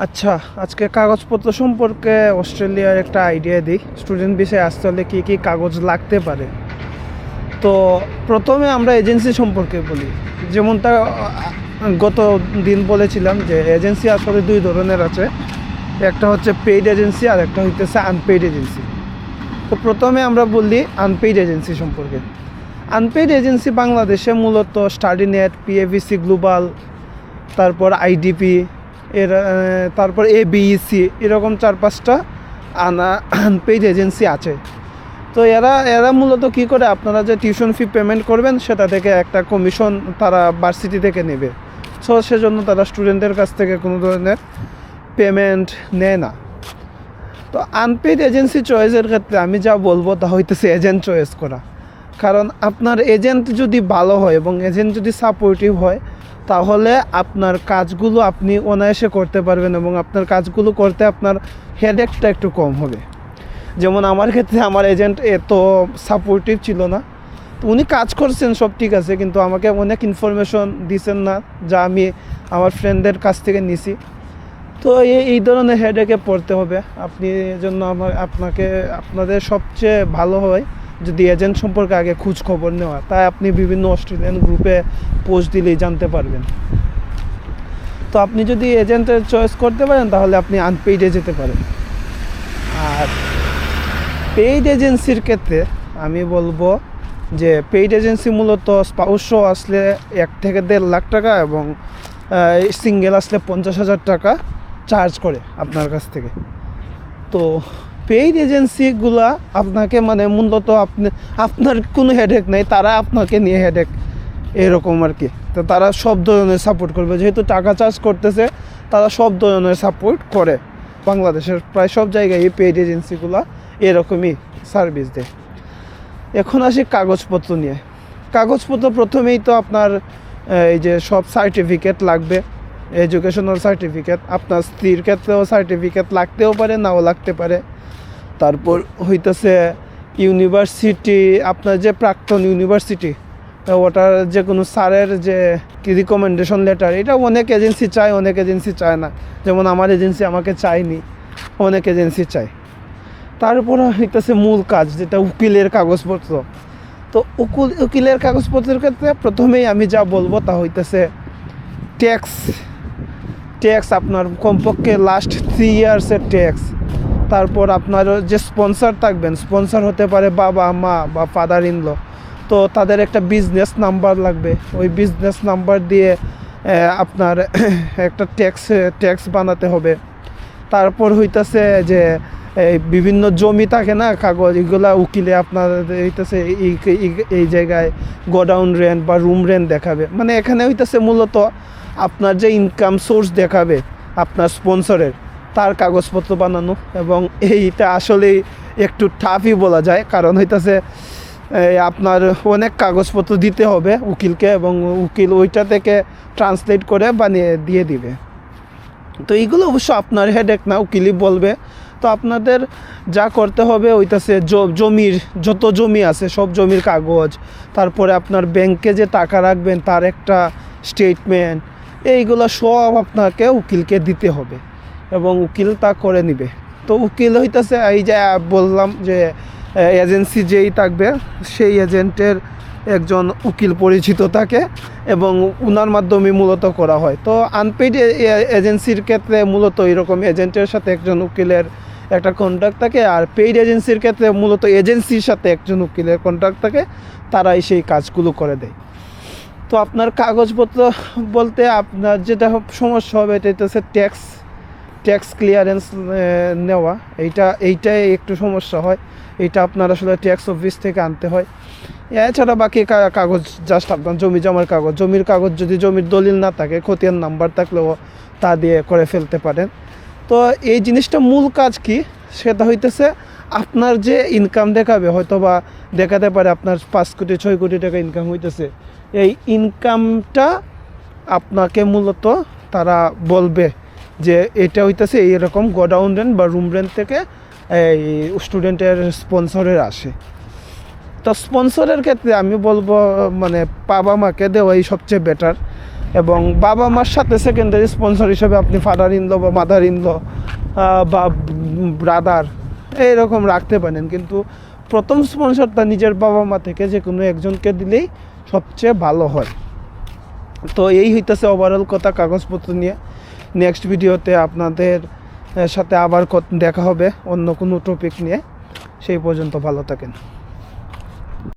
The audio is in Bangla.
আচ্ছা, আজকে কাগজপত্র সম্পর্কে অস্ট্রেলিয়ার একটা আইডিয়া দিই। স্টুডেন্ট ভিসায় আসতে হলে কী কী কাগজ লাগতে পারে। তো প্রথমে আমরা এজেন্সি সম্পর্কে বলি। যেমনটা গত দিন বলেছিলাম যে এজেন্সি আসলে দুই ধরনের আছে, একটা হচ্ছে পেইড এজেন্সি আর একটা হইতেছে আনপেইড এজেন্সি। তো প্রথমে আমরা বলি আনপেইড এজেন্সি সম্পর্কে। আনপেইড এজেন্সি বাংলাদেশে মূলত স্টাডিনেট, পিএভিসি গ্লোবাল, তারপর আইডিপি, তারপর এবিইসি, এরকম 4-5টা আনপেইড এজেন্সি আছে। তো এরা মূলত কী করে, আপনারা যে টিউশন ফি পেমেন্ট করবেন সেটা থেকে একটা কমিশন তারা ভার্সিটি থেকে নেবে। সো সেজন্য তারা স্টুডেন্টের কাছ থেকে কোনো ধরনের পেমেন্ট নেয় না। তো আনপেইড এজেন্সি চয়েসের ক্ষেত্রে আমি যা বলবো তা হইতেছে এজেন্ট চয়েস করা। কারণ আপনার এজেন্ট যদি ভালো হয় এবং এজেন্ট যদি সাপোর্টিভ হয়, তাহলে আপনার কাজগুলো আপনি অনায়াসে করতে পারবেন এবং আপনার কাজগুলো করতে আপনার হেডেকটা একটু কম হবে। যেমন আমার ক্ষেত্রে আমার এজেন্ট এত সাপোর্টিভ ছিল না। তো উনি কাজ করছেন সব ঠিক আছে, কিন্তু আমাকে অনেক ইনফরমেশন দিচ্ছেন না, যা আমি আমার ফ্রেন্ডদের কাছ থেকে নিছি। তো এই ধরনের হেডেকে পড়তে হবে আপনি। জন্য আপনাদের সবচেয়ে ভালো হয় যদি এজেন্ট সম্পর্কে আগে খোঁজ খবর নেওয়া। তাই আপনি বিভিন্ন অস্ট্রেলিয়ান গ্রুপে পোস্ট দিলেই জানতে পারবেন। তো আপনি যদি এজেন্টের চয়েস করতে পারেন তাহলে আপনি আনপেইডে যেতে পারেন। আর পেইড এজেন্সির ক্ষেত্রে আমি বলবো যে পেইড এজেন্সি মূলত স্পাউস শো আসলে 1 থেকে 1.5 লাখ টাকা এবং সিঙ্গেল আসলে 50,000 টাকা চার্জ করে আপনার কাছ থেকে। তো পেইড এজেন্সিগুলা আপনাকে মূলত আপনার কোনো হেডেক নেই, তারা আপনাকে নিয়ে হেডেক, এরকম আর কি। তো তারা সব ধরনের সাপোর্ট করবে, যেহেতু টাকা চার্জ করতেছে তারা সব ধরনের সাপোর্ট করে। বাংলাদেশের প্রায় সব জায়গায় এই পেইড এজেন্সিগুলো এরকমই সার্ভিস দেয়। এখন আসি কাগজপত্র নিয়ে। কাগজপত্র প্রথমেই তো আপনার এই যে সব সার্টিফিকেট লাগবে, এডুকেশনাল সার্টিফিকেট। আপনার স্ত্রীর ক্ষেত্রেও সার্টিফিকেট লাগতেও পারে, নাও লাগতে পারে। তারপর হইতেছে ইউনিভার্সিটি, আপনার যে প্রাক্তন ইউনিভার্সিটি, ওটার যে কোনো স্যারের যে রিকমেন্ডেশন লেটার। এটা অনেক এজেন্সি চায়, অনেক এজেন্সি চায় না। যেমন আমার এজেন্সি আমাকে চায়নি, অনেক এজেন্সি চায়। তারপর হইতেছে মূল কাজ, যেটা উকিলের কাগজপত্র। তো উকিলের কাগজপত্রের ক্ষেত্রে প্রথমেই আমি যা বলবো তা হইতেছে ট্যাক্স আপনার কমপক্ষে লাস্ট 3 ইয়ার্সের ট্যাক্স। তারপর আপনার যে স্পন্সর থাকবেন, স্পন্সর হতে পারে বাবা মা বা ফাদার ইন ল, তো তাদের একটা বিজনেস নাম্বার লাগবে। ওই বিজনেস নাম্বার দিয়ে আপনার একটা ট্যাক্স বানাতে হবে। তারপর হইতেছে যে বিভিন্ন জমি থাকে না, কাগজ, এগুলা উকিলে আপনার হইতেছে এই জায়গায় গোডাউন রেন্ট বা রুম রেন্ট দেখাবে। এখানে হইতেছে মূলত আপনার যে ইনকাম সোর্স দেখাবে আপনার স্পন্সরের, তার কাগজপত্র বানানো। এবং এইটা আসলেই একটু টাফই বলা যায়, কারণ হইতেছে আপনার অনেক কাগজপত্র দিতে হবে উকিলকে, এবং উকিল ওইটা থেকে ট্রান্সলেট করে বানিয়ে দিয়ে দিবে। তো এইগুলো অবশ্য আপনার হেডেক না, উকিলই বলবে। তো আপনাদের যা করতে হবে ওইটাছে জমির যত জমি আছে সব জমির কাগজ, তারপরে আপনার ব্যাংকে যে টাকা রাখবেন তার একটা স্টেটমেন্ট, এইগুলো সব আপনাকে উকিলকে দিতে হবে এবং উকিল তা করে নিবে। তো উকিল হইতেছে এই যে বললাম যে এজেন্সি যেই থাকবে সেই এজেন্টের একজন উকিল পরিচিত থাকে এবং উনার মাধ্যমে মূলত করা হয়। তো আনপেইড এজেন্সির ক্ষেত্রে মূলত এরকম এজেন্টের সাথে একজন উকিলের একটা কন্ট্রাক্ট থাকে, আর পেইড এজেন্সির ক্ষেত্রে মূলত এজেন্সির সাথে একজন উকিলের কন্ট্রাক্ট থাকে, তারাই সেই কাজগুলো করে দেয়। তো আপনার কাগজপত্র বলতে আপনার যেটা সমস্যা হবে এটা হচ্ছে ট্যাক্স ক্লিয়ারেন্স নেওয়া। এইটাই একটু সমস্যা হয়। এইটা আপনার আসলে ট্যাক্স অফিস থেকে আনতে হয়। এছাড়া বাকি কাগজ জাস্ট আপনার জমির কাগজ যদি জমির দলিল না থাকে, খতিয়ান নাম্বার থাকলেও তা দিয়ে করে ফেলতে পারেন। তো এই জিনিসটা মূল কাজ কি, সেটা হইতেছে আপনার যে ইনকাম দেখাবে, হয়তো বা দেখাতে পারে আপনার 5 কোটি 6 কোটি টাকা ইনকাম হইতেছে। এই ইনকামটা আপনাকে মূলত তারা বলবে যে এটা হইতেছে এইরকম গোডাউন রেন্ট বা রুম রেন্ট থেকে এই স্টুডেন্টের স্পন্সরের আসে। তো স্পন্সরের ক্ষেত্রে আমি বলবো বাবা মাকে দেওয়াই সবচেয়ে বেটার। এবং বাবা মার সাথে সেকেন্ডারি স্পন্সর হিসেবে আপনি ফাদার ইনলো বা মাদার ইনলো বা ব্রাদার এইরকম রাখতে পারেন, কিন্তু প্রথম স্পন্সরটা নিজের বাবা মা থেকে যে কোনো একজনকে দিলেই সবচেয়ে ভালো হয়। তো এই হইতেছে ওভারঅল কথা কাগজপত্র নিয়ে। নেক্সট ভিডিওতে আপনাদের সাথে আবার দেখা হবে অন্য কোনো টপিক নিয়ে। সেই পর্যন্ত ভালো থাকেন।